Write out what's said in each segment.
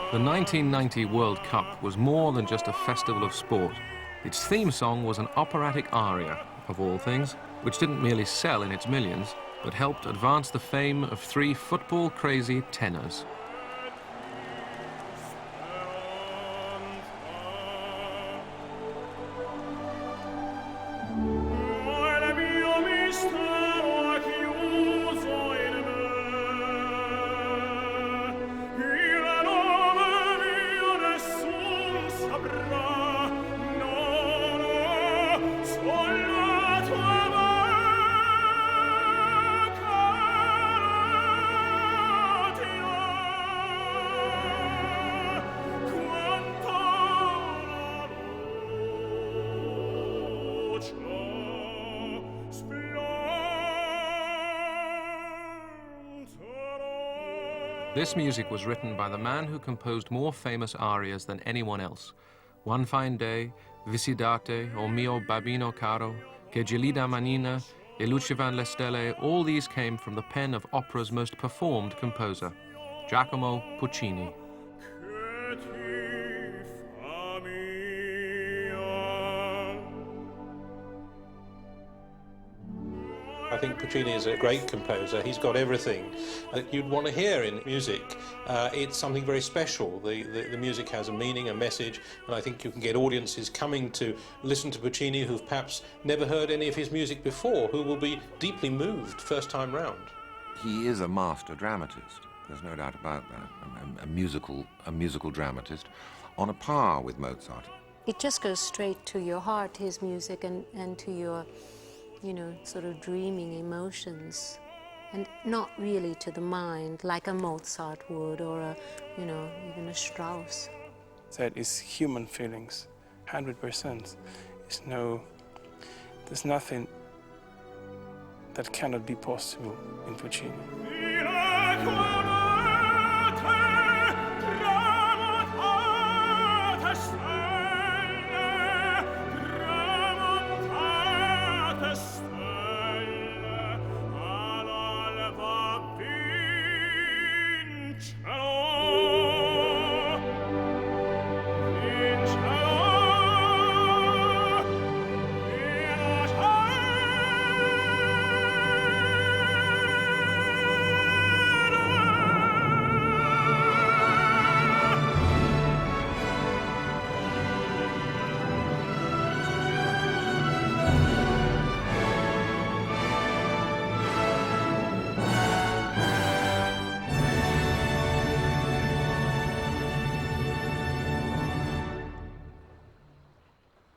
The 1990 World Cup was more than just a festival of sport. Its theme song was an operatic aria, of all things, which didn't merely sell in its millions, but helped advance the fame of three football-crazy tenors. This music was written by the man who composed more famous arias than anyone else. One Fine Day, Visidate, O Mio Babino Caro, Che Gelida Manina, E Lucevan le Stelle, all these came from the pen of opera's most performed composer, Giacomo Puccini. I think Puccini is a great composer. He's got everything that you'd want to hear in music. It's something very special. The music has a meaning, a message, and I think you can get audiences coming to listen to Puccini who've perhaps never heard any of his music before, who will be deeply moved first time round. He is a master dramatist. There's no doubt about that. A musical dramatist on a par with Mozart. It just goes straight to your heart, his music, and to your, you know, sort of dreaming emotions, and not really to the mind like a Mozart would, or a, you know, even a Strauss. That is human feelings, 100%. There's nothing that cannot be possible in Puccini.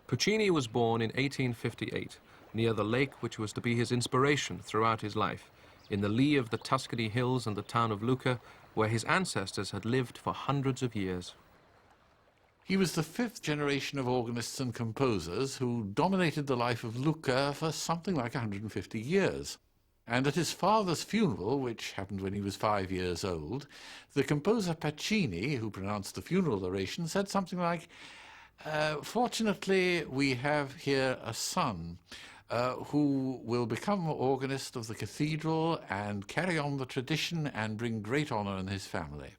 Puccini was born in 1858, near the lake which was to be his inspiration throughout his life, in the lee of the Tuscany hills and the town of Lucca, where his ancestors had lived for hundreds of years. He was the fifth generation of organists and composers who dominated the life of Lucca for something like 150 years. And at his father's funeral, which happened when he was 5 years old, the composer Puccini, who pronounced the funeral oration, said something like, fortunately, we have here a son who will become organist of the cathedral and carry on the tradition and bring great honor in his family.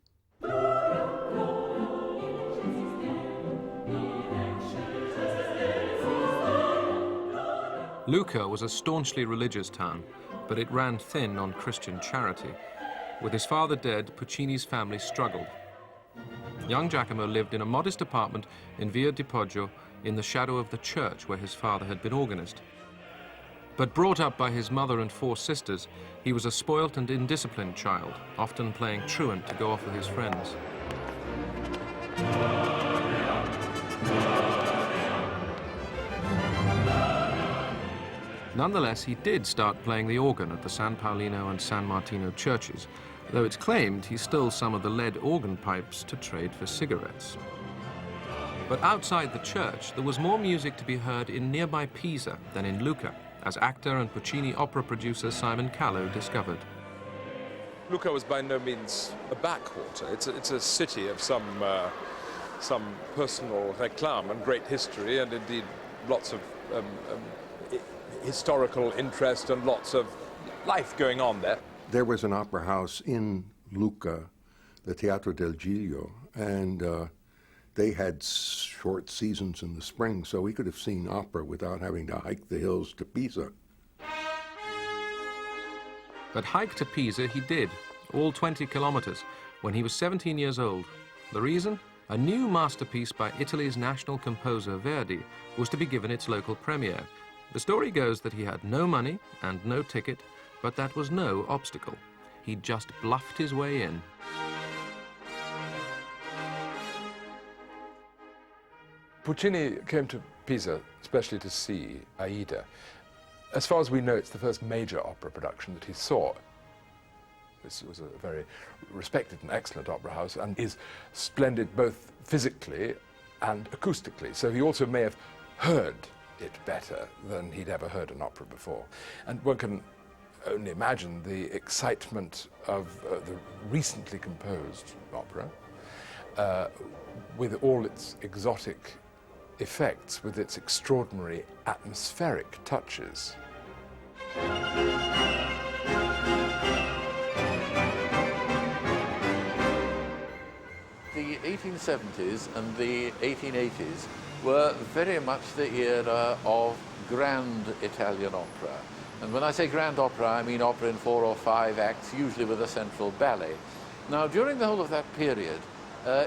Lucca was a staunchly religious town, but it ran thin on Christian charity. With his father dead, Puccini's family struggled. Young Giacomo lived in a modest apartment in Via di Poggio in the shadow of the church where his father had been organist. But brought up by his mother and 4 sisters, he was a spoilt and indisciplined child, often playing truant to go off with his friends. Nonetheless, he did start playing the organ at the San Paolino and San Martino churches, though it's claimed he stole some of the lead organ pipes to trade for cigarettes. But outside the church, there was more music to be heard in nearby Pisa than in Lucca, as actor and Puccini opera producer Simon Callow discovered. Lucca was by no means a backwater. It's a city of some personal réclame and great history, and indeed lots of historical interest and lots of life going on there. There was an opera house in Lucca, the Teatro del Giglio, and they had short seasons in the spring, so we could have seen opera without having to hike the hills to Pisa. But hike to Pisa he did, all 20 kilometers, when he was 17 years old. The reason? A new masterpiece by Italy's national composer Verdi was to be given its local premiere. The story goes that he had no money and no ticket, but that was no obstacle. He just bluffed his way in. Puccini came to Pisa especially to see Aida. As far as we know, it's the first major opera production that he saw. This was a very respected and excellent opera house and is splendid both physically and acoustically. So he also may have heard it better than he'd ever heard an opera before. And one can only imagine the excitement of the recently composed opera with all its exotic effects, with its extraordinary atmospheric touches. The 1870s and the 1880s were very much the era of grand Italian opera. And when I say grand opera, I mean opera in 4 or 5 acts, usually with a central ballet. Now, during the whole of that period,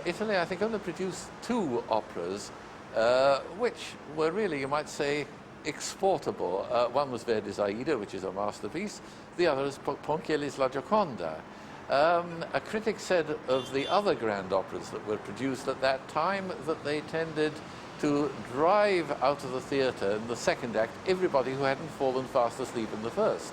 Italy, I think, only produced 2 operas, which were really, you might say, exportable. One was Verdi's Aida, which is a masterpiece. The other is Ponchielli's La Gioconda. A critic said of the other grand operas that were produced at that time that they tended to drive out of the theatre in the second act everybody who hadn't fallen fast asleep in the first.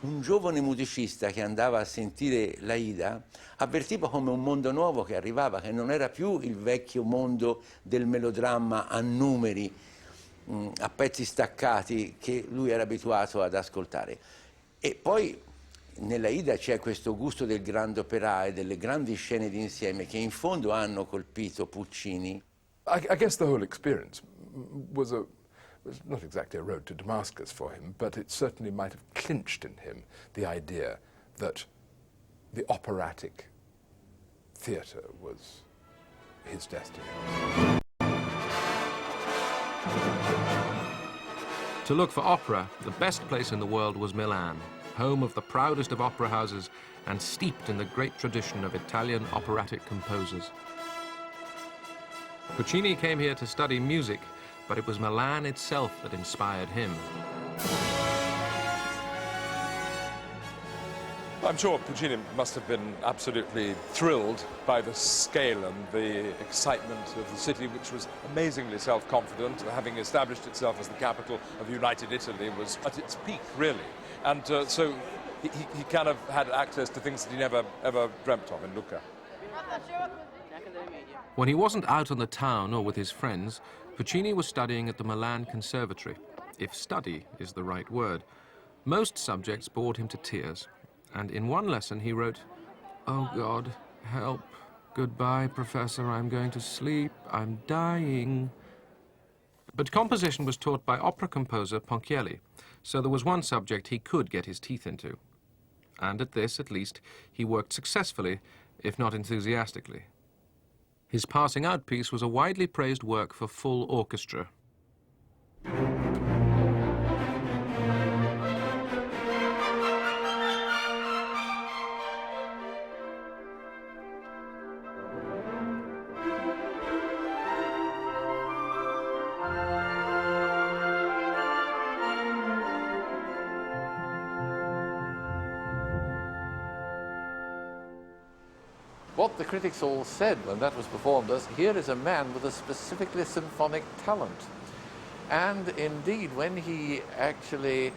Un giovane musicista che andava a sentire l'Aida avvertiva come un mondo nuovo che arrivava, che non era più il vecchio mondo del melodramma a numeri, a pezzi staccati che lui era abituato ad ascoltare. E poi nell'Aida c'è questo gusto del grande opera e delle grandi scene d'insieme che in fondo hanno colpito Puccini. I guess the whole experience was not exactly a road to Damascus for him, but it certainly might have clinched in him the idea that the operatic theatre was his destiny. To look for opera, the best place in the world was Milan, home of the proudest of opera houses and steeped in the great tradition of Italian operatic composers. Puccini came here to study music, but it was Milan itself that inspired him. I'm sure Puccini must have been absolutely thrilled by the scale and the excitement of the city, which was amazingly self-confident. Having established itself as the capital of United Italy was at its peak, really. And so he kind of had access to things that he never, ever dreamt of in Lucca. When he wasn't out in the town or with his friends, Puccini was studying at the Milan Conservatory, if study is the right word. Most subjects bored him to tears, and in one lesson he wrote, "Oh God, help. Goodbye, Professor, I'm going to sleep. I'm dying." But composition was taught by opera composer Ponchielli, so there was one subject he could get his teeth into. And at this, at least, he worked successfully, if not enthusiastically. His passing out piece was a widely praised work for full orchestra. What the critics all said when that was performed was, here is a man with a specifically symphonic talent. And indeed, when he actually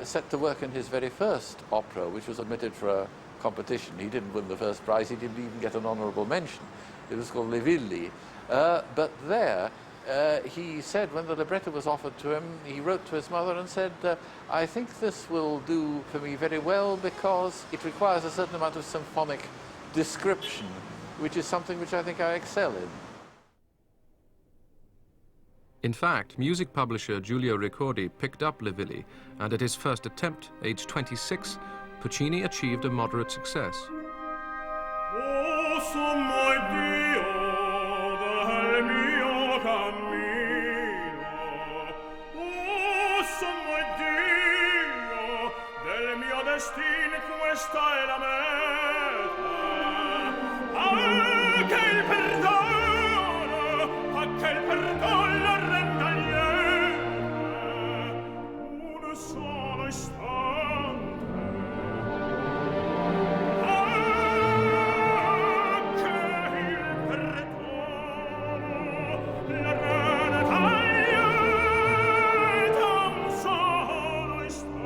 set to work in his very first opera, which was submitted for a competition, he didn't win the first prize, he didn't even get an honourable mention. It was called Le Villi. But there, he said, when the libretto was offered to him, he wrote to his mother and said, I think this will do for me very well because it requires a certain amount of symphonic description, which is something which I think I excel in. In fact, music publisher Giulio Ricordi picked up Le Villi, and at his first attempt, aged 26, Puccini achieved a moderate success. sommo Dio del mio cammino, oh sommo Dio del mio destino, questa è la meta. Che il perdono lo renda lieta, un solo istante. Che il perdono lo renda lieta, un solo istante.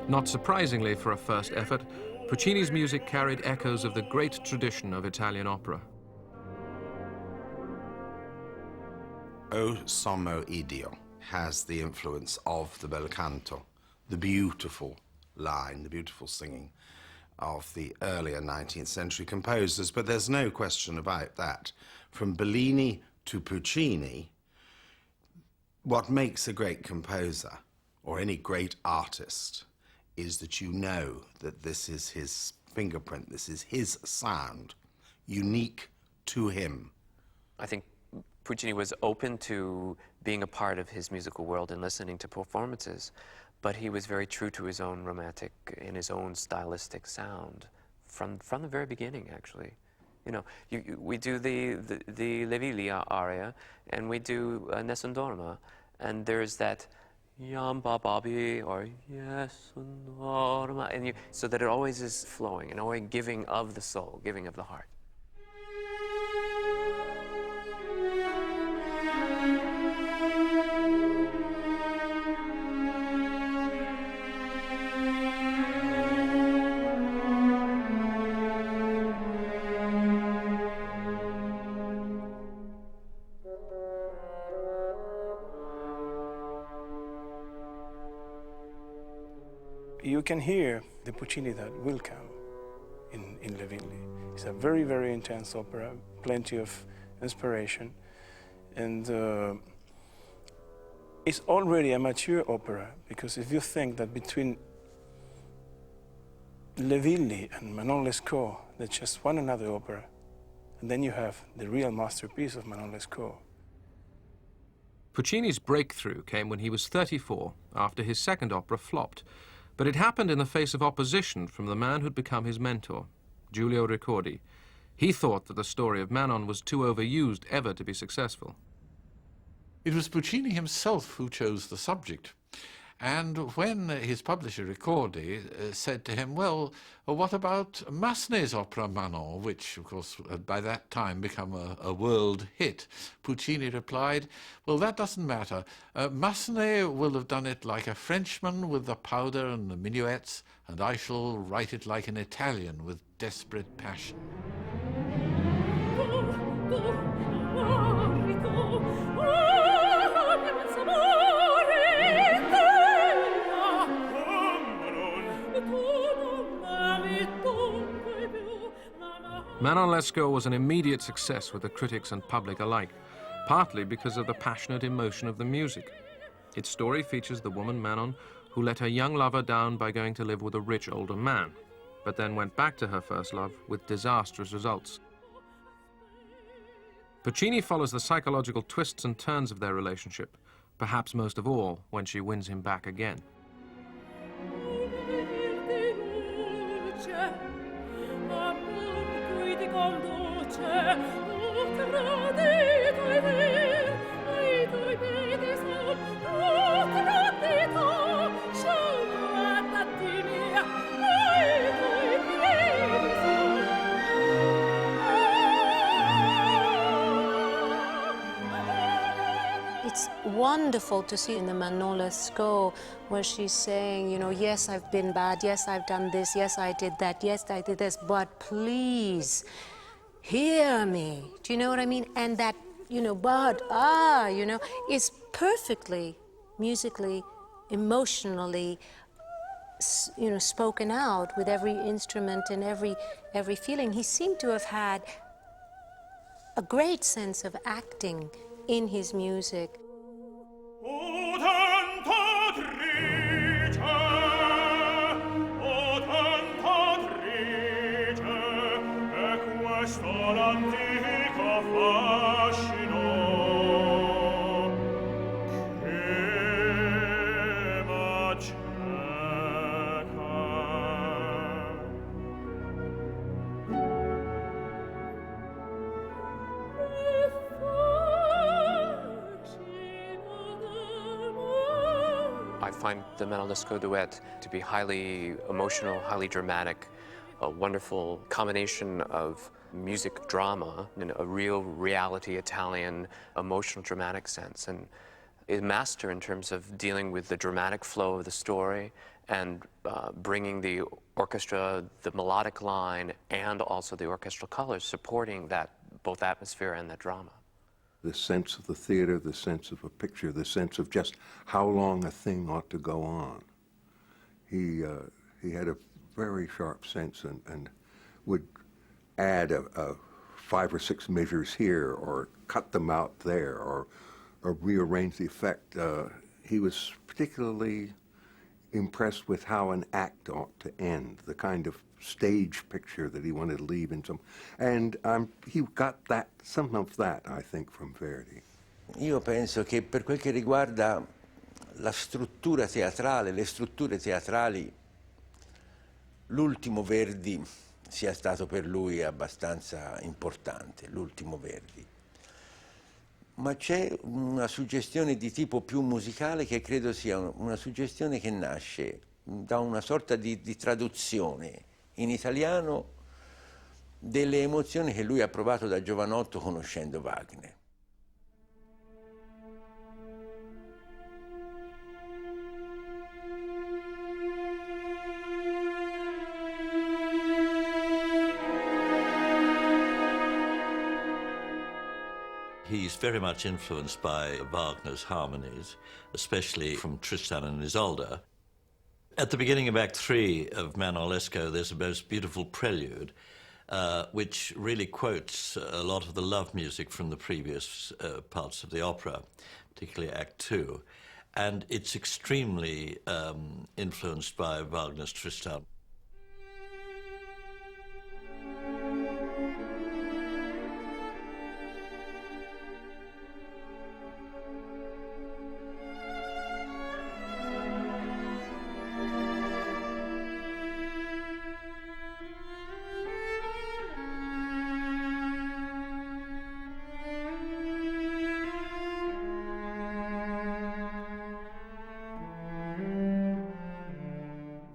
Not surprisingly for a first effort, Puccini's music carried echoes of the great tradition of Italian opera. O Sommo Iddio has the influence of the bel canto, the beautiful line, the beautiful singing of the earlier 19th century composers, but there's no question about that. From Bellini to Puccini, what makes a great composer, or any great artist, is that you know that this is his fingerprint, this is his sound, unique to him. I think Puccini was open to being a part of his musical world and listening to performances, but he was very true to his own romantic and his own stylistic sound from the very beginning, actually. You know, we do the Le Viglia aria, and we do Nessun Dorma, and there's that Yamba Babi or Yes Dorma, and so that it always is flowing and always giving of the soul, giving of the heart. You can hear the Puccini that will come in Le Viglia. It's a very, very intense opera, plenty of inspiration, and it's already a mature opera, because if you think that between Le Viglia and Manon Lescaut, there's just one another opera, and then you have the real masterpiece of Manon Lescaut. Puccini's breakthrough came when he was 34, after his second opera flopped. But it happened in the face of opposition from the man who'd become his mentor, Giulio Ricordi. He thought that the story of Manon was too overused ever to be successful. It was Puccini himself who chose the subject. And when his publisher Ricordi said to him, well, what about Massenet's opera Manon, which, of course, had by that time become a world hit, Puccini replied, well, that doesn't matter. Massenet will have done it like a Frenchman with the powder and the minuets, and I shall write it like an Italian with desperate passion. Manon Lescaut was an immediate success with the critics and public alike, partly because of the passionate emotion of the music. Its story features the woman Manon who let her young lover down by going to live with a rich older man, but then went back to her first love with disastrous results. Puccini follows the psychological twists and turns of their relationship, perhaps most of all when she wins him back again. It's wonderful to see in the Manon Lescaut where she's saying, you know, yes, I've been bad, yes, I've done this, yes, I did that, yes, I did this, but please, hear me. Do you know what I mean? And that, you know, but, you know, is perfectly, musically, emotionally, you know, spoken out with every instrument and every feeling. He seemed to have had a great sense of acting in his music. find the Manosco duet to be highly emotional, highly dramatic, a wonderful combination of music drama in a real reality Italian emotional dramatic sense, and a master in terms of dealing with the dramatic flow of the story and bringing the orchestra, the melodic line, and also the orchestral colors, supporting that both atmosphere and that drama. The sense of the theater, the sense of a picture, the sense of just how long a thing ought to go on. He had a very sharp sense and would add a 5 or 6 measures here, or cut them out there, or rearrange the effect. He was particularly impressed with how an act ought to end, the kind of stage picture that he wanted to leave in some, and he got that, some of that, I think, from Verdi. Io penso che per quel che riguarda la struttura teatrale, le strutture teatrali, l'ultimo Verdi sia stato per lui abbastanza importante, l'ultimo Verdi. Ma c'è una suggestione di tipo più musicale che credo sia una suggestione che nasce da una sorta di traduzione in italiano delle emozioni che lui ha provato da giovanotto conoscendo Wagner. He's very much influenced by Wagner's harmonies, especially from Tristan and Isolde. At the beginning of Act 3 of Manosco, there's a most beautiful prelude, which really quotes a lot of the love music from the previous parts of the opera, particularly Act 2. And it's extremely influenced by Wagner's Tristan.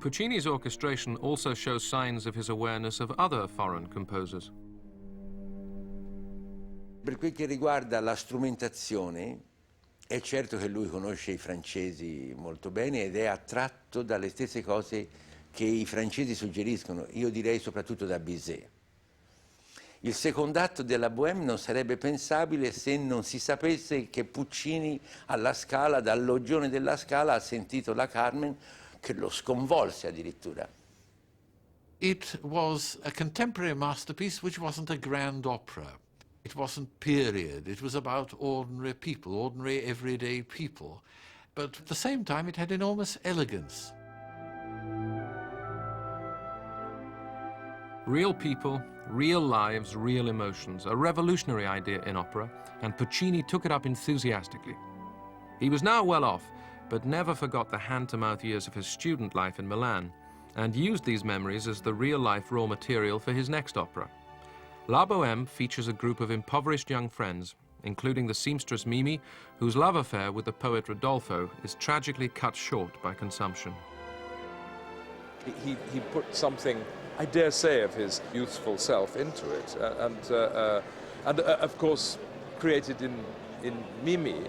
Puccini's orchestration also shows signs of his awareness of other foreign composers. Per quel che riguarda la strumentazione, è certo che lui conosce i francesi molto bene ed è attratto dalle stesse cose che i francesi suggeriscono, io direi soprattutto da Bizet. Il secondo atto della Bohème non sarebbe pensabile se non si sapesse che Puccini alla Scala, dal loggione della Scala, ha sentito la Carmen che lo sconvolse addirittura. It was a contemporary masterpiece which wasn't a grand opera. It wasn't period. It was about ordinary people, ordinary everyday people. But at the same time it had enormous elegance. Real people, real lives, real emotions, a revolutionary idea in opera, and Puccini took it up enthusiastically. He was now well off, but never forgot the hand-to-mouth years of his student life in Milan, and used these memories as the real-life raw material for his next opera. La Bohème features a group of impoverished young friends, including the seamstress Mimi, whose love affair with the poet Rodolfo is tragically cut short by consumption. He put something, I dare say, of his youthful self into it, and of course created in Mimi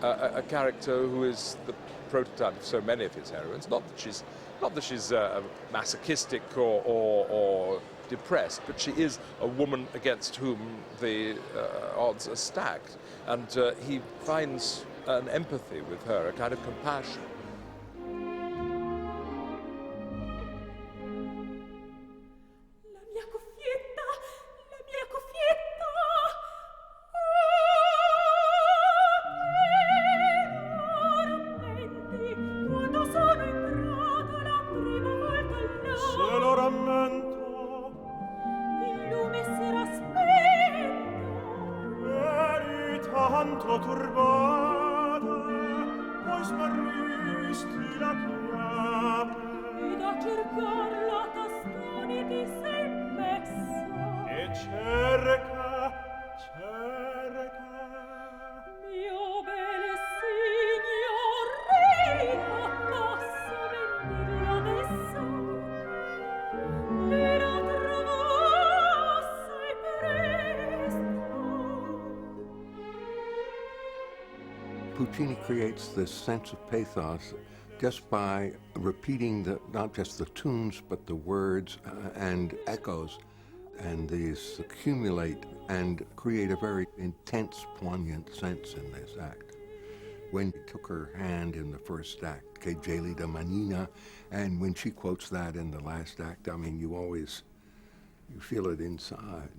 a character who is the prototype of so many of his heroines. Not that she's masochistic or depressed, but she is a woman against whom the odds are stacked, and he finds an empathy with her, a kind of compassion. Puccini creates this sense of pathos just by repeating not just the tunes, but the words and echoes. And these accumulate and create a very intense, poignant sense in this act. When he took her hand in the first act, Che gelida manina, and when she quotes that in the last act, I mean, you feel it inside.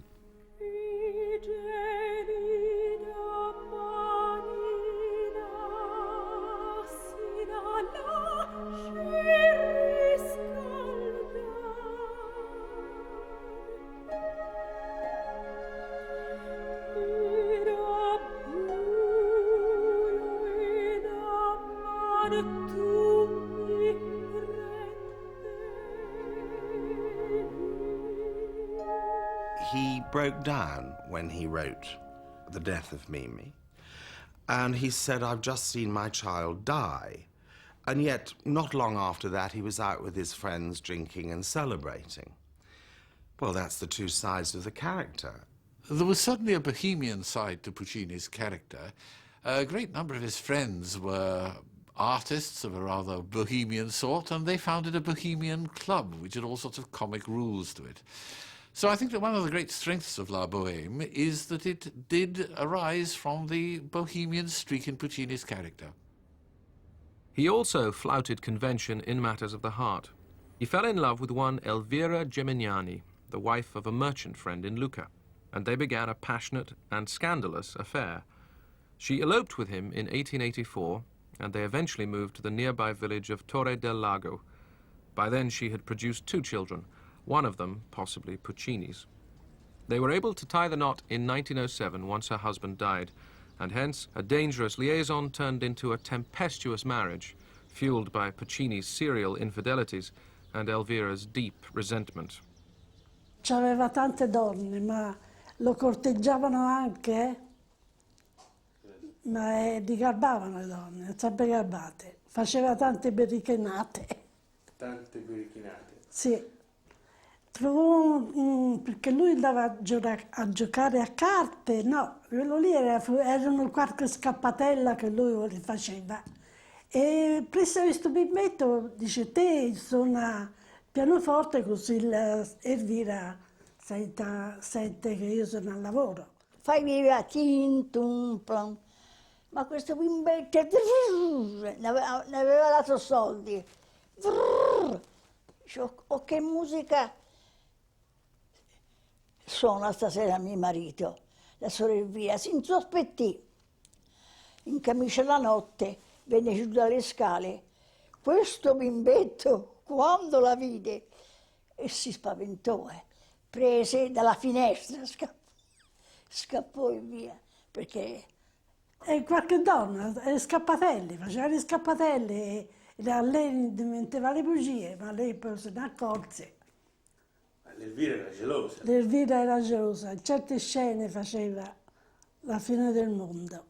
He broke down when he wrote The Death of Mimi, and he said, I've just seen my child die. And yet, not long after that, he was out with his friends drinking and celebrating. Well, that's the two sides of the character. There was certainly a bohemian side to Puccini's character. A great number of his friends were artists of a rather bohemian sort, and they founded a bohemian club, which had all sorts of comic rules to it. So I think that one of the great strengths of La Bohème is that it did arise from the bohemian streak in Puccini's character. He also flouted convention in matters of the heart. He fell in love with one Elvira Gemignani, the wife of a merchant friend in Lucca, and they began a passionate and scandalous affair. She eloped with him in 1884, and they eventually moved to the nearby village of Torre del Lago. By then she had produced 2 children, one of them possibly Puccini's. They were able to tie the knot in 1907 once her husband died, and hence a dangerous liaison turned into a tempestuous marriage, fueled by Puccini's serial infidelities and Elvira's deep resentment. C'aveva tante donne, ma lo corteggiavano anche, ma li garbavano le donne, sempre garbate. Faceva tante berrichinate. Tante berrichinate? Sì. Perché lui andava a giocare a carte, no, quello lì erano qualche scappatella che lui faceva. E prese questo bimbetto, dice, te suona pianoforte così Elvira sente che io sono al lavoro. Fai via, tin, plom. Ma questo bimbetto ne aveva dato soldi. Dice, oh, che musica suona stasera mio marito, la sorella si insospettì, in camicia la notte, venne giù dalle scale. Questo bimbetto, quando la vide, e si spaventò, prese dalla finestra, scappò via, perché... E qualche donna, scappatelli, faceva gli scappatelli, e a lei metteva le bugie, ma lei poi se ne accorse. L'Elvira era gelosa. L'Elvira era gelosa, in certe scene faceva la fine del mondo.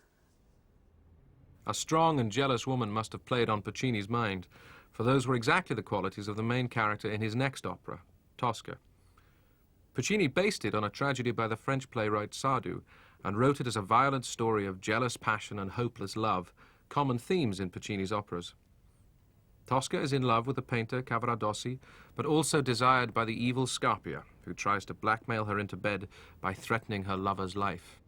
A strong and jealous woman must have played on Puccini's mind, for those were exactly the qualities of the main character in his next opera, Tosca. Puccini based it on a tragedy by the French playwright Sardou, and wrote it as a violent story of jealous passion and hopeless love, common themes in Puccini's operas. Tosca is in love with the painter Cavaradossi, but also desired by the evil Scarpia, who tries to blackmail her into bed by threatening her lover's life.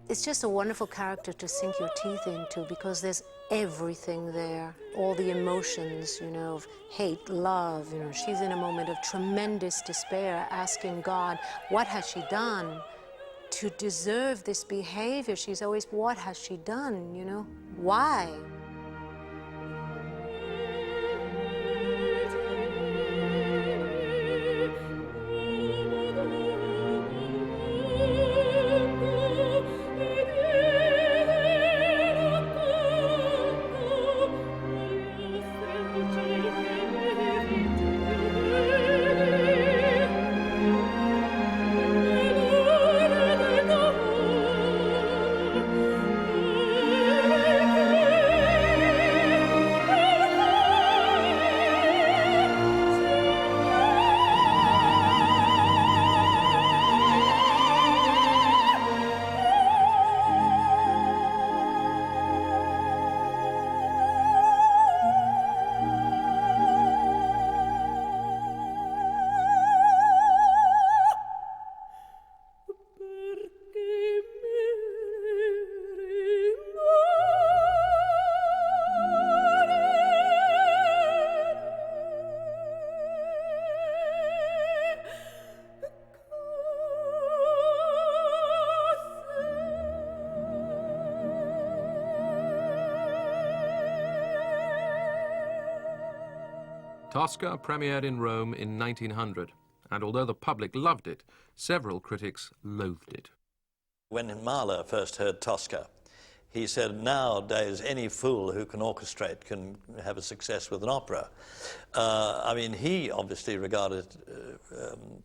It's just a wonderful character to sink your teeth into because there's everything there. All the emotions, you know, of hate, love, you know. She's in a moment of tremendous despair, asking God, what has she done to deserve this behavior? She's always, what has she done, you know? Why? Thank you. Tosca premiered in Rome in 1900, and although the public loved it, several critics loathed it. When Mahler first heard Tosca, he said, nowadays any fool who can orchestrate can have a success with an opera. I mean, he obviously regarded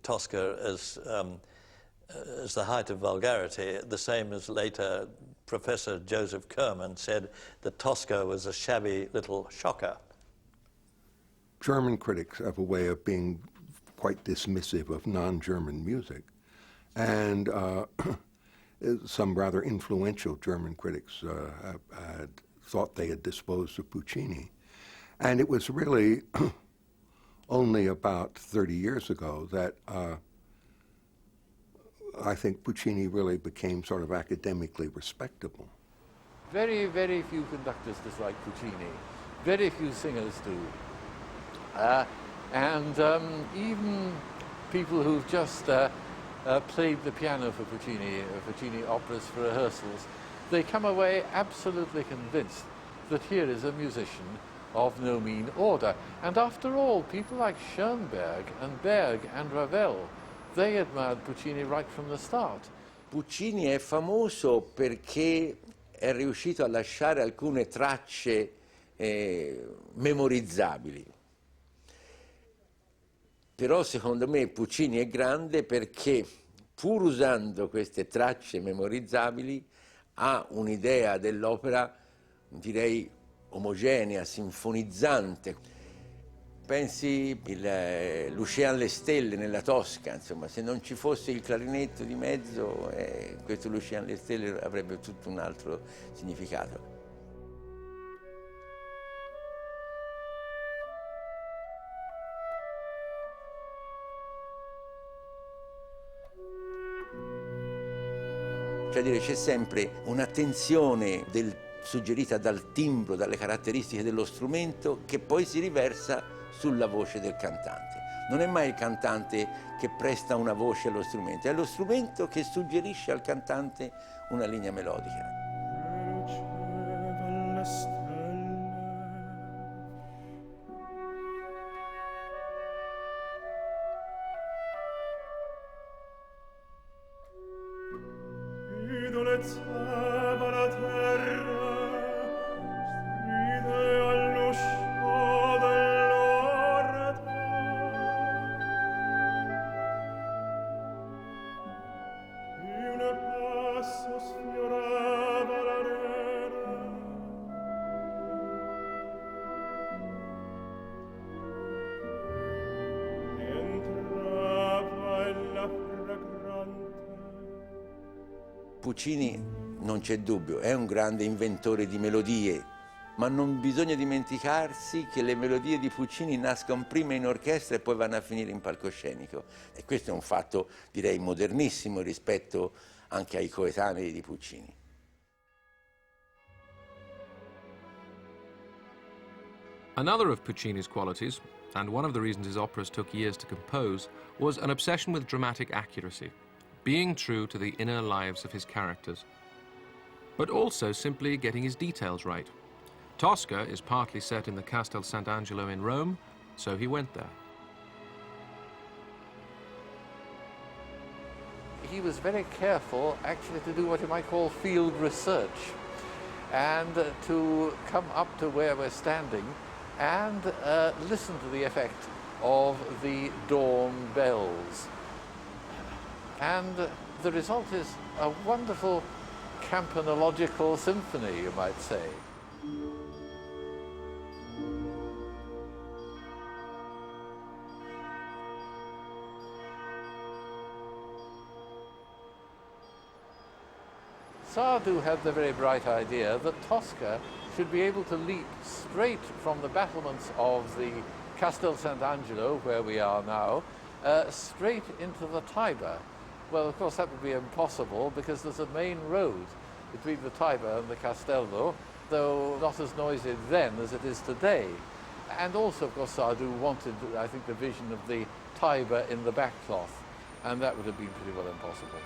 Tosca as the height of vulgarity, the same as later Professor Joseph Kerman said that Tosca was a shabby little shocker. German critics have a way of being quite dismissive of non-German music, and some rather influential German critics had thought they had disposed of Puccini. And it was really only about 30 years ago that I think Puccini really became sort of academically respectable. Very, very few conductors dislike Puccini. Very few singers do. Even people who've just played the piano for Puccini operas for rehearsals, they come away absolutely convinced that here is a musician of no mean order. And after all, people like Schoenberg and Berg and Ravel, they admired Puccini right from the start. Puccini è famoso perché è riuscito a lasciare alcune tracce memorizzabili. Però secondo me Puccini è grande perché, pur usando queste tracce memorizzabili, ha un'idea dell'opera, direi, omogenea, sinfonizzante. Pensi l'Ocean le Stelle nella Tosca, insomma, se non ci fosse il clarinetto di mezzo, questo l'Ocean le Stelle avrebbe tutto un altro significato. Cioè dire, c'è sempre un'attenzione suggerita dal timbro, dalle caratteristiche dello strumento, che poi si riversa sulla voce del cantante. Non è mai il cantante che presta una voce allo strumento, è lo strumento che suggerisce al cantante una linea melodica. Puccini, non c'è dubbio, è un grande inventore di melodie, ma non bisogna dimenticarsi che le melodie di Puccini nascono prima in orchestra e poi vanno a finire in palcoscenico. E questo è un fatto, direi, modernissimo rispetto anche ai coetanei di Puccini. Another of Puccini's qualities, and one of the reasons his operas took years to compose, was an obsession with dramatic accuracy, being true to the inner lives of his characters, but also simply getting his details right. Tosca is partly set in the Castel Sant'Angelo in Rome, so he went there. He was very careful actually to do what you might call field research and to come up to where we're standing and listen to the effect of the dawn bells. And the result is a wonderful campanological symphony, you might say. Sardou had the very bright idea that Tosca should be able to leap straight from the battlements of the Castel Sant'Angelo, where we are now, straight into the Tiber. Well, of course, that would be impossible because there's a main road between the Tiber and the Castello, though not as noisy then as it is today. And also, of course, Sardou wanted, I think, the vision of the Tiber in the backcloth, and that would have been pretty well impossible.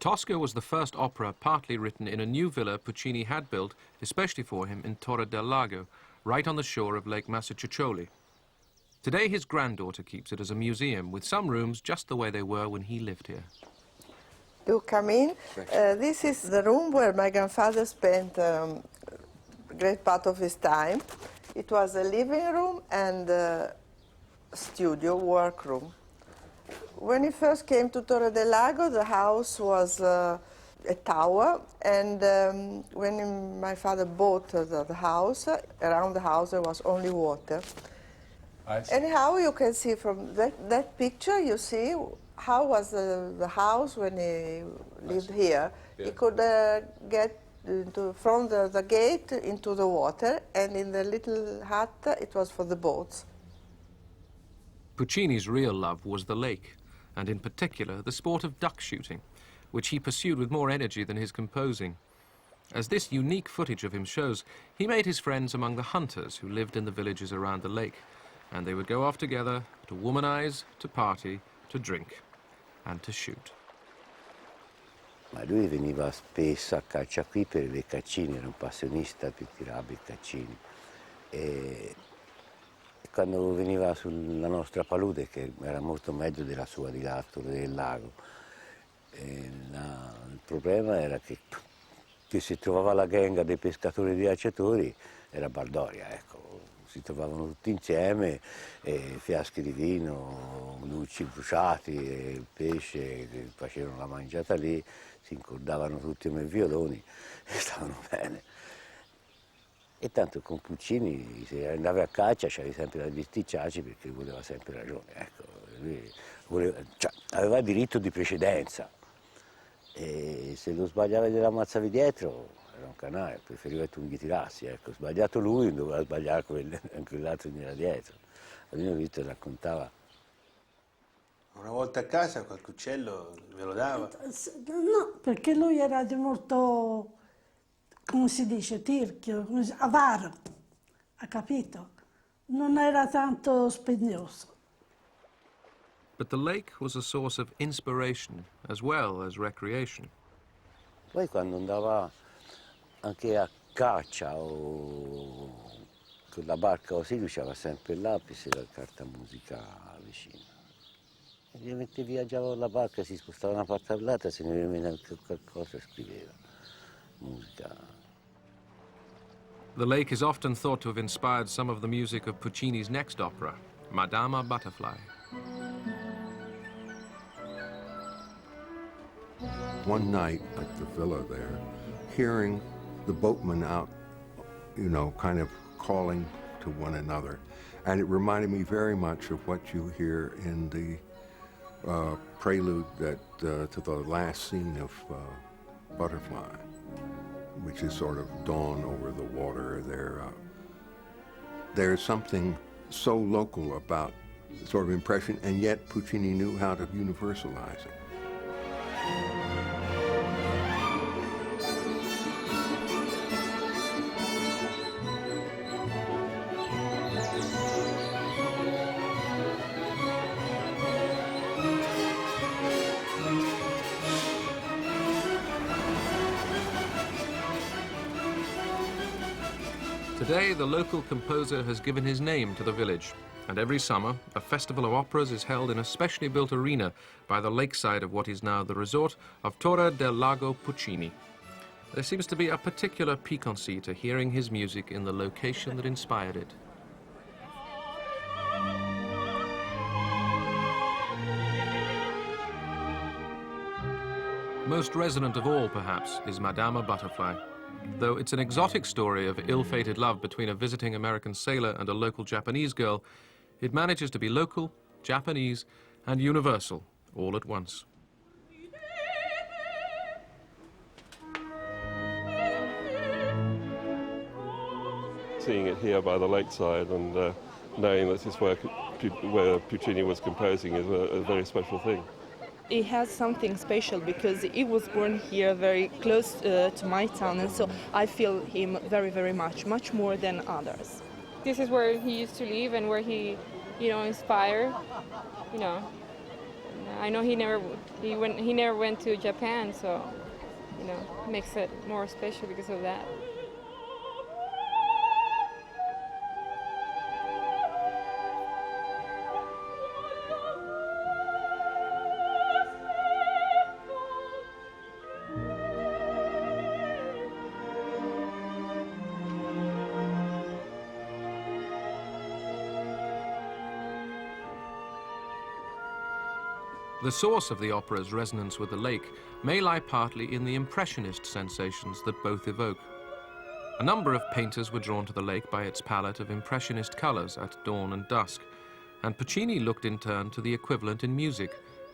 Tosca was the first opera partly written in a new villa Puccini had built especially for him in Torre del Lago, right on the shore of Lake Massachusetts. Today his granddaughter keeps it as a museum with some rooms just the way they were when he lived here. You come in. This is the room where my grandfather spent a great part of his time. It was a living room and a studio, workroom. When he first came to Torre del Lago, the house was a tower, and when my father bought the house, around the house there was only water. Anyhow, you can see from that picture, you see how was the house when he lived here. Yeah. He could get from the gate into the water, and in the little hut, it was for the boats. Puccini's real love was the lake, and in particular the sport of duck shooting, which he pursued with more energy than his composing. As this unique footage of him shows, he made his friends among the hunters who lived in the villages around the lake, and they would go off together to womanize, to party, to drink, and to shoot. Ma lui veniva spesso a caccia qui per i beccaccini, era un passionista che tirava beccaccini. E quando veniva sulla nostra palude, che era molto meglio della sua di là, Torre del Lago, il problema era che si trovava la gang dei pescatori e dei cacciatori, era baldoria, ecco. Si trovavano tutti insieme, fiaschi di vino, lucci bruciati, pesce, che facevano la mangiata lì, si incordavano tutti come violoni e stavano bene. E tanto con Puccini, se andavi a caccia, c'avevi sempre da bisticciarci perché voleva sempre ragione. Ecco. Lui aveva diritto di precedenza e se lo sbagliavi della ammazzavi dietro, era un canale, preferiva che tu mi tirassi, ecco, sbagliato lui, non doveva sbagliare quell'altro che era dietro. Almeno Vito raccontava. Una volta a casa qualche uccello ve lo dava? No, perché lui era di molto, come si dice, tirchio, avaro, ha capito? Non era tanto spendioso. But the lake was a source of inspiration as well as recreation. Poi quando andava anche a caccia o con la barca così, lui c'aveva sempre il lapis e la carta musica vicino. E ovviamente viaggiava con la barca, si spostava da una parte all'altra, se ne veniva qualcosa scriveva musica. The lake is often thought to have inspired some of the music of Puccini's next opera, Madama Butterfly. One night at the villa there, hearing the boatmen out, you know, kind of calling to one another. And it reminded me very much of what you hear in the prelude to the last scene of Butterfly, which is sort of dawn over the water. There's something so local about the sort of impression, and yet Puccini knew how to universalize it. Today, the local composer has given his name to the village, and every summer, a festival of operas is held in a specially built arena by the lakeside of what is now the resort of Torre del Lago Puccini. There seems to be a particular piquancy to hearing his music in the location that inspired it. Most resonant of all, perhaps, is Madama Butterfly. Though it's an exotic story of ill-fated love between a visiting American sailor and a local Japanese girl, it manages to be local, Japanese, and universal all at once. Seeing it here by the lakeside and knowing that this work where Puccini was composing is a very special thing. He has something special because he was born here very close to my town, and so I feel him very, very much more than others. This is where he used to live and where he, inspired, I know he never went to Japan, so makes it more special because of that. The source of the opera's resonance with the lake may lie partly in the impressionist sensations that both evoke. A number of painters were drawn to the lake by its palette of impressionist colors at dawn and dusk, and Puccini looked in turn to the equivalent in music,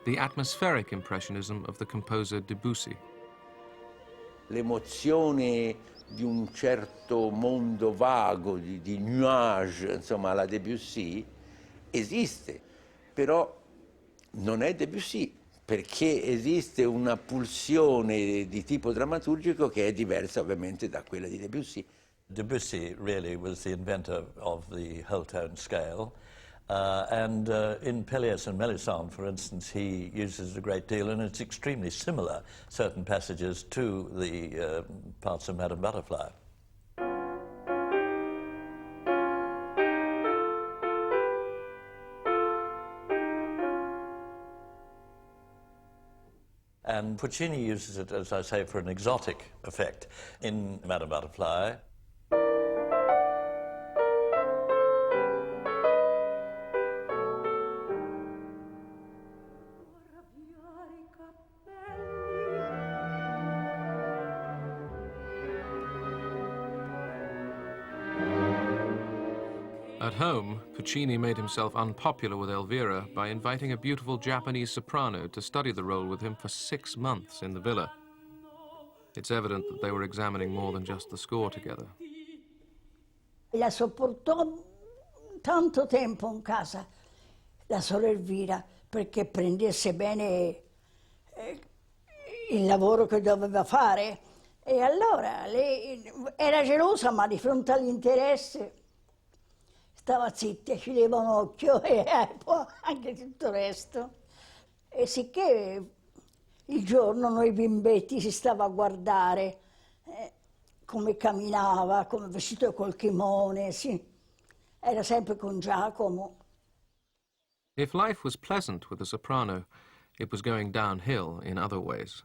the atmospheric impressionism of the composer Debussy. L'emozione di un certo mondo vago, di nuage, insomma, alla Debussy, esiste, però non è Debussy, perché esiste una pulsione di tipo drammaturgico che è diversa ovviamente da quella di Debussy. Debussy really was the inventor of the whole tone scale, and in Pelléas and Melisande, for instance, he uses a great deal, and it's extremely similar, certain passages, to the parts of Madame Butterfly. And Puccini uses it, as I say, for an exotic effect in Madame Butterfly. At home, Puccini made himself unpopular with Elvira by inviting a beautiful Japanese soprano to study the role with him for 6 months in the villa. It's evident that they were examining more than just the score together. La sopportò tanto tempo in casa, la sorella Elvira, perché prendesse bene il lavoro che doveva fare. E allora lei era gelosa, ma di fronte all'interesse stava zitta, chiudeva un occhio e poi anche tutto il resto. E sicché il giorno noi bimbetti si stava a guardare come camminava, come vestito col kimone, sì. Era sempre con Giacomo. If life was pleasant with the soprano, it was going downhill in other ways.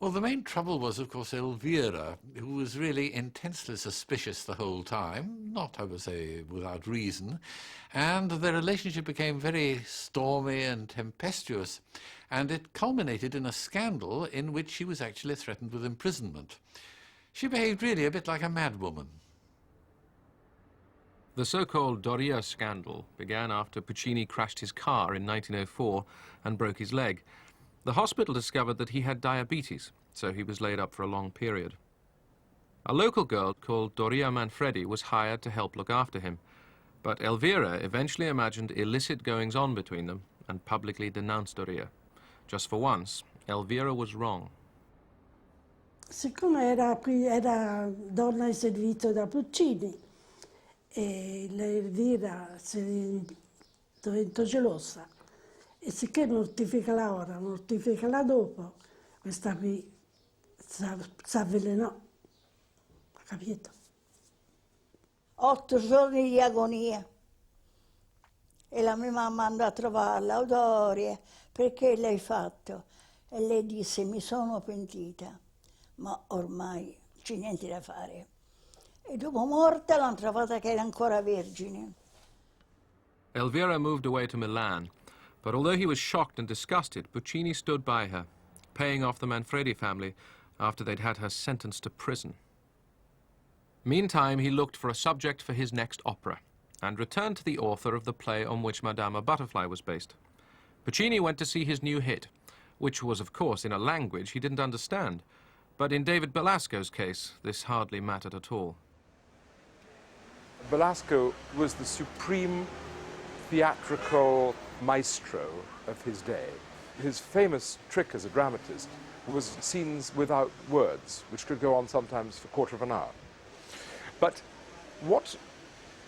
Well, the main trouble was, of course, Elvira, who was really intensely suspicious the whole time, not, I would say, without reason, and their relationship became very stormy and tempestuous, and it culminated in a scandal in which she was actually threatened with imprisonment. She behaved really a bit like a madwoman. The so-called Doria scandal began after Puccini crashed his car in 1904 and broke his leg. The hospital discovered that he had diabetes, so he was laid up for a long period. A local girl called Doria Manfredi was hired to help look after him, but Elvira eventually imagined illicit goings-on between them and publicly denounced Doria. Just for once, Elvira was wrong. Siccome era donna di servizio da Puccini, e Elvira si diventò gelosa, e sicché mortificala ora, mortificala dopo, questa qui si avvelenò, ha capito? 8 giorni di agonia. E la mia mamma andò a trovarla, Doria, perché l'hai fatto? E lei disse, mi sono pentita, ma ormai c'è niente da fare. E dopo morta l'hanno trovata che era ancora vergine. Elvira moved away to Milan, but although he was shocked and disgusted, Puccini stood by her, paying off the Manfredi family after they'd had her sentenced to prison. Meantime, he looked for a subject for his next opera and returned to the author of the play on which Madame Butterfly was based. Puccini went to see his new hit, which was, of course, in a language he didn't understand. But in David Belasco's case, this hardly mattered at all. Belasco was the supreme theatrical maestro of his day. His famous trick as a dramatist was scenes without words, which could go on sometimes for a quarter of an hour. But what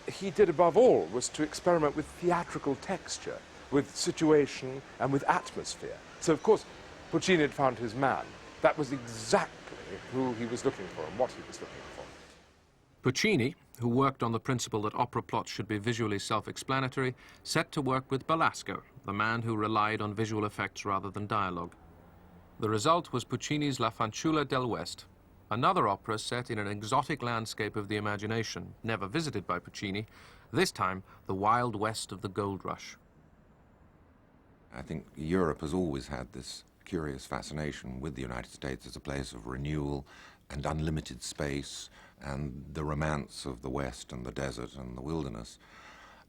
he did above all was to experiment with theatrical texture, with situation and with atmosphere. So, of course, Puccini had found his man. That was exactly who he was looking for and what he was looking for. Puccini, who worked on the principle that opera plots should be visually self-explanatory, set to work with Belasco, the man who relied on visual effects rather than dialogue. The result was Puccini's La Fanciulla del West, another opera set in an exotic landscape of the imagination, never visited by Puccini, this time the Wild West of the Gold Rush. I think Europe has always had this curious fascination with the United States as a place of renewal and unlimited space and the romance of the West and the desert and the wilderness.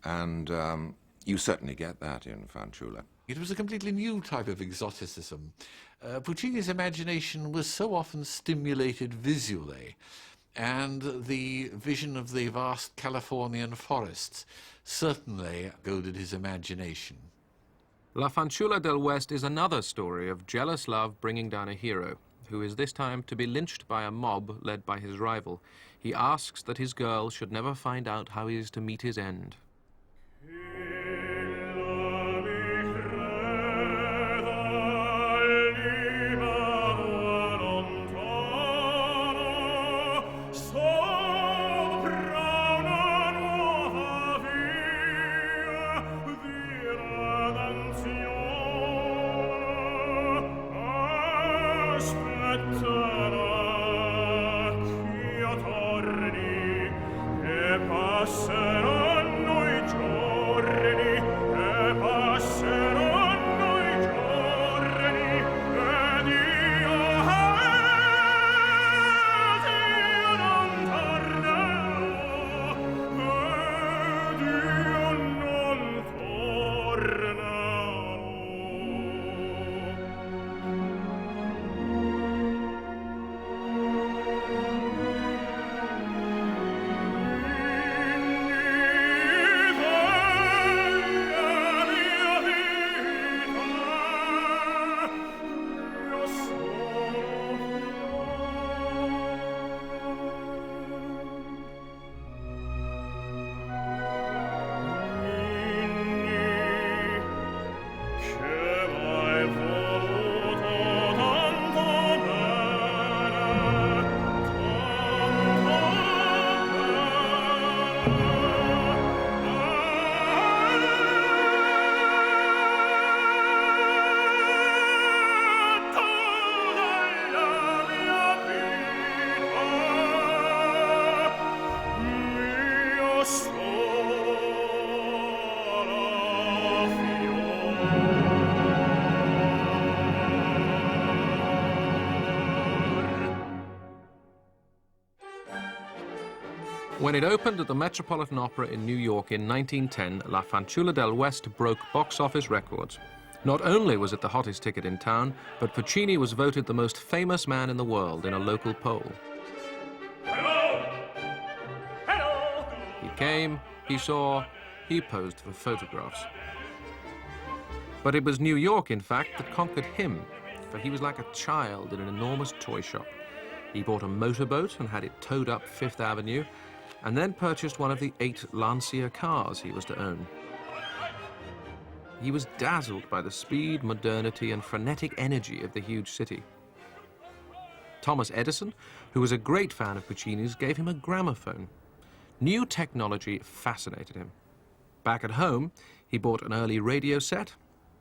And you certainly get that in Fanciulla. It was a completely new type of exoticism. Puccini's imagination was so often stimulated visually, and the vision of the vast Californian forests certainly goaded his imagination. La Fanciulla del West is another story of jealous love bringing down a hero, who is this time to be lynched by a mob led by his rival. He asks that his girl should never find out how he is to meet his end. When it opened at the Metropolitan Opera in New York in 1910, La Fanciulla del West broke box office records. Not only was it the hottest ticket in town, but Puccini was voted the most famous man in the world in a local poll. Hello! Hello! He came, he saw, he posed for photographs. But it was New York, in fact, that conquered him, for he was like a child in an enormous toy shop. He bought a motorboat and had it towed up Fifth Avenue, and then purchased one of the 8 Lancia cars he was to own. He was dazzled by the speed, modernity, and frenetic energy of the huge city. Thomas Edison, who was a great fan of Puccini's, gave him a gramophone. New technology fascinated him. Back at home, he bought an early radio set,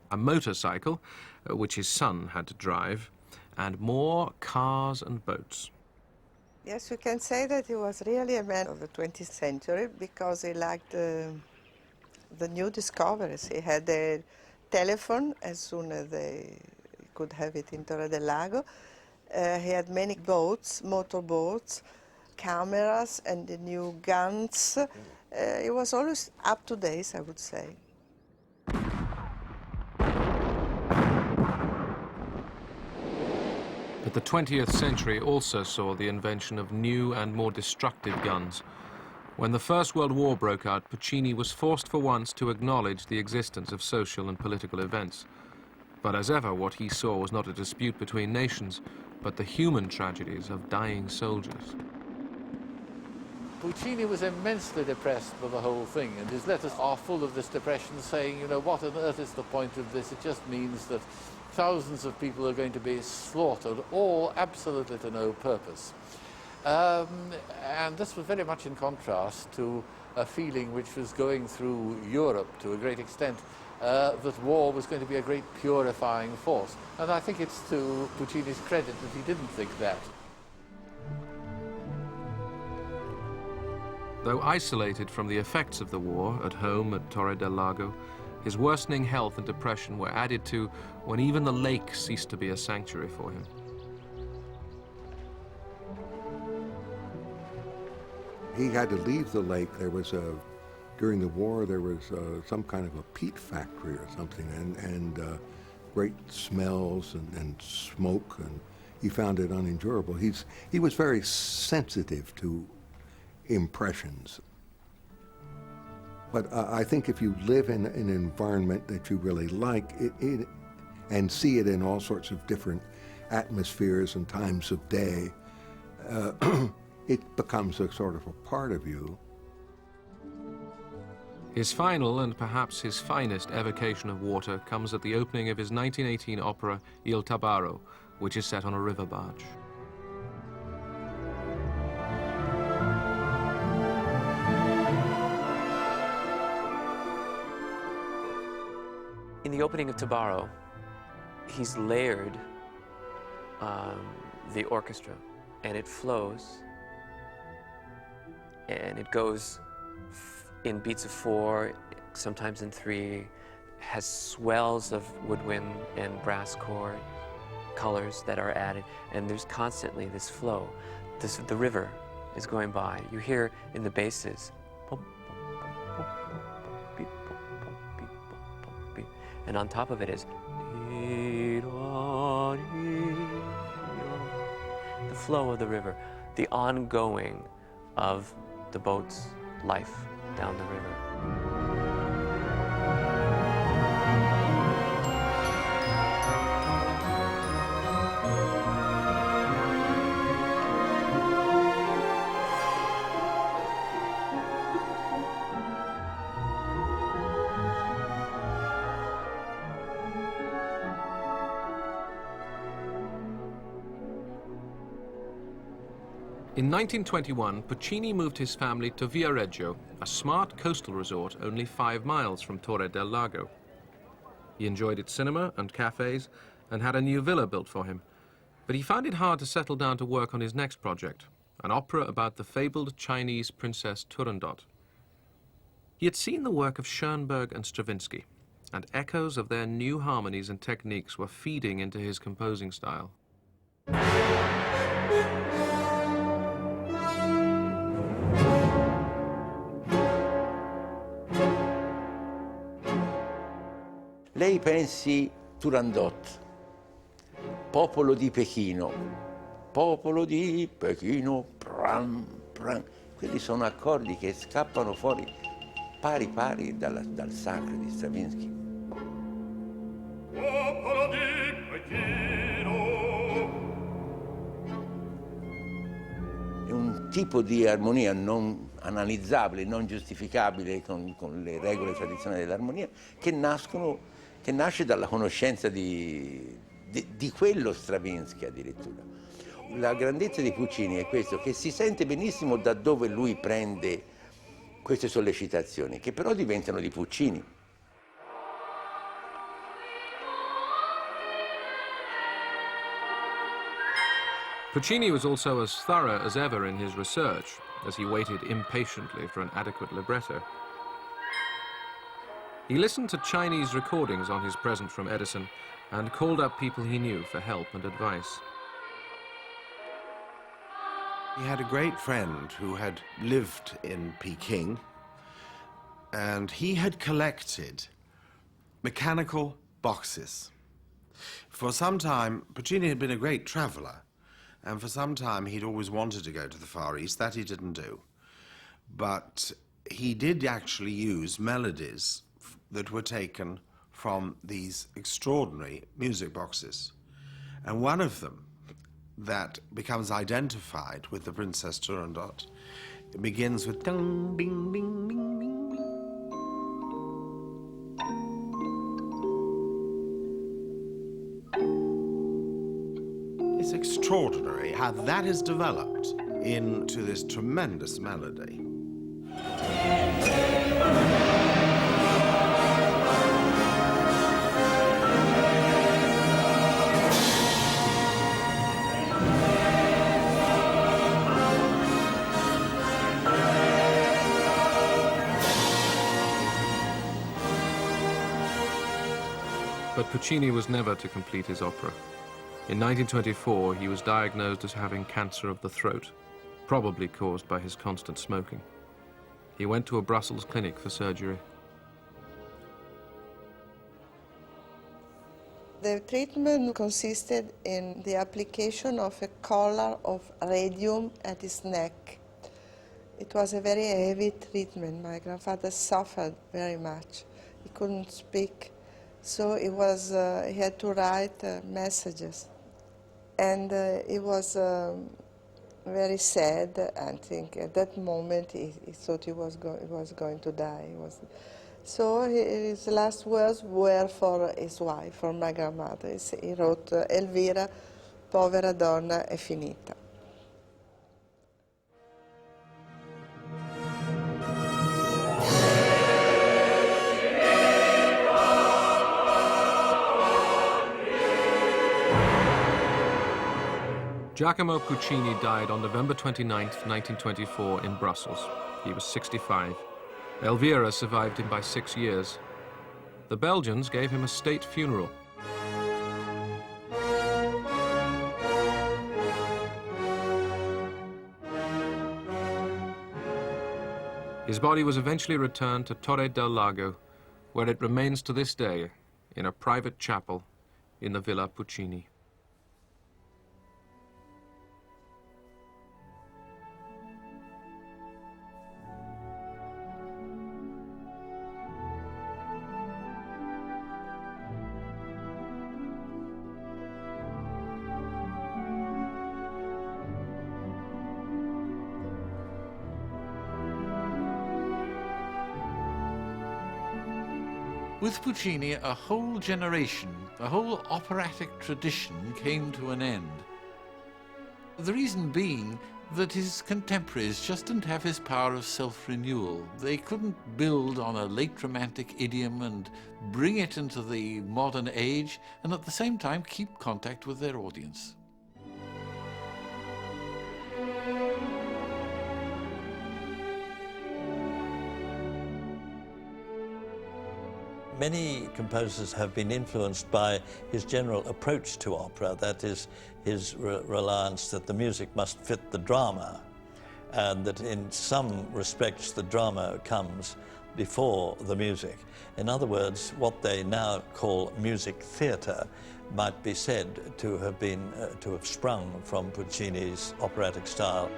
a motorcycle, which his son had to drive, and more cars and boats. Yes, we can say that he was really a man of the 20th century because he liked the new discoveries. He had a telephone as soon as he could have it in Torre del Lago. He had many boats, motorboats, cameras, and the new guns. He was always up to date, I would say. But the 20th century also saw the invention of new and more destructive guns. When the First World War broke out, Puccini was forced for once to acknowledge the existence of social and political events. But as ever, what he saw was not a dispute between nations, but the human tragedies of dying soldiers. Puccini was immensely depressed by the whole thing, and his letters are full of this depression, saying, you know, what on earth is the point of this? It just means that thousands of people are going to be slaughtered, all absolutely to no purpose. And this was very much in contrast to a feeling which was going through Europe to a great extent, that war was going to be a great purifying force. And I think it's to Puccini's credit that he didn't think that. Though isolated from the effects of the war at home at Torre del Lago, his worsening health and depression were added to when even the lake ceased to be a sanctuary for him. He had to leave the lake. There was during the war, there was some kind of a peat factory or something, and great smells and smoke, and he found it unendurable. He was very sensitive to impressions. But I think if you live in an environment that you really like, and see it in all sorts of different atmospheres and times of day, it becomes a sort of a part of you. His final and perhaps his finest evocation of water comes at the opening of his 1918 opera Il Tabarro, which is set on a river barge. In the opening of Tabarro, he's layered the orchestra, and it flows, and it goes in beats of 4, sometimes in 3, has swells of woodwind and brass chord colors that are added, and there's constantly this flow. The river is going by. You hear in the basses, and on top of it is the flow of the river, the ongoing of the boat's life down the river. In 1921, Puccini moved his family to Viareggio, a smart coastal resort only 5 miles from Torre del Lago. He enjoyed its cinema and cafes and had a new villa built for him, but he found it hard to settle down to work on his next project, an opera about the fabled Chinese princess Turandot. He had seen the work of Schoenberg and Stravinsky, and echoes of their new harmonies and techniques were feeding into his composing style. Lei pensi Turandot, popolo di Pechino, pram, pram. Quelli sono accordi che scappano fuori pari pari dal sacro di Stravinsky. Popolo di Pechino. È un tipo di armonia non analizzabile, non giustificabile con le regole tradizionali dell'armonia, che nasce dalla conoscenza di quello Stravinsky addirittura. La grandezza di Puccini è questo, che si sente benissimo da dove lui prende queste sollecitazioni, che però diventano di Puccini. Puccini was also as thorough as ever in his research, as he waited impatiently for an adequate libretto. He listened to Chinese recordings on his present from Edison and called up people he knew for help and advice. He had a great friend who had lived in Peking, and he had collected mechanical boxes. For some time, Puccini had been a great traveler, and for some time he'd always wanted to go to the Far East. That he didn't do. But he did actually use melodies that were taken from these extraordinary music boxes. And one of them that becomes identified with the Princess Turandot It begins with ding, ding, ding, ding, ding. It's extraordinary how that is developed into this tremendous melody. But Puccini was never to complete his opera. In 1924, he was diagnosed as having cancer of the throat, probably caused by his constant smoking. He went to a Brussels clinic for surgery. The treatment consisted in the application of a collar of radium at his neck. It was a very heavy treatment. My grandfather suffered very much. He couldn't speak. So he had to write messages. And it was very sad. I think at that moment he thought he was going to die. So his last words were for his wife, for my grandmother. He wrote, Elvira, povera donna, è finita. Giacomo Puccini died on November 29, 1924 in Brussels. He was 65. Elvira survived him by 6 years. The Belgians gave him a state funeral. His body was eventually returned to Torre del Lago, where it remains to this day in a private chapel in the Villa Puccini. With Puccini, a whole generation, a whole operatic tradition came to an end. The reason being that his contemporaries just didn't have his power of self-renewal. They couldn't build on a late romantic idiom and bring it into the modern age and at the same time keep contact with their audience. Many composers have been influenced by his general approach to opera, that is, his reliance that the music must fit the drama, and that in some respects the drama comes before the music. In other words, what they now call music theatre might be said to have sprung from Puccini's operatic style.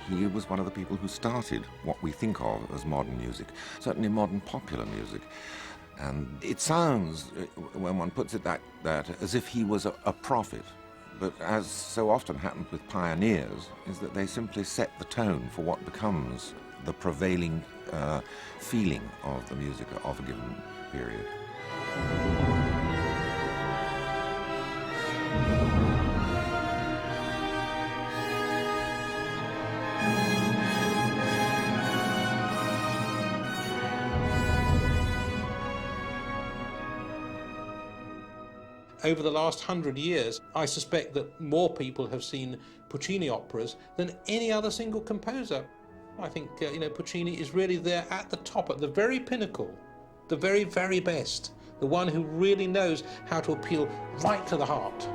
He was one of the people who started what we think of as modern music, certainly modern popular music. And it sounds, when one puts it that as if he was a prophet. But as so often happens with pioneers, is that they simply set the tone for what becomes the prevailing feeling of the music of a given period. Over the last 100 years, I suspect that more people have seen Puccini operas than any other single composer. I think, Puccini is really there at the top, at the very pinnacle, the very, very best, the one who really knows how to appeal right to the heart.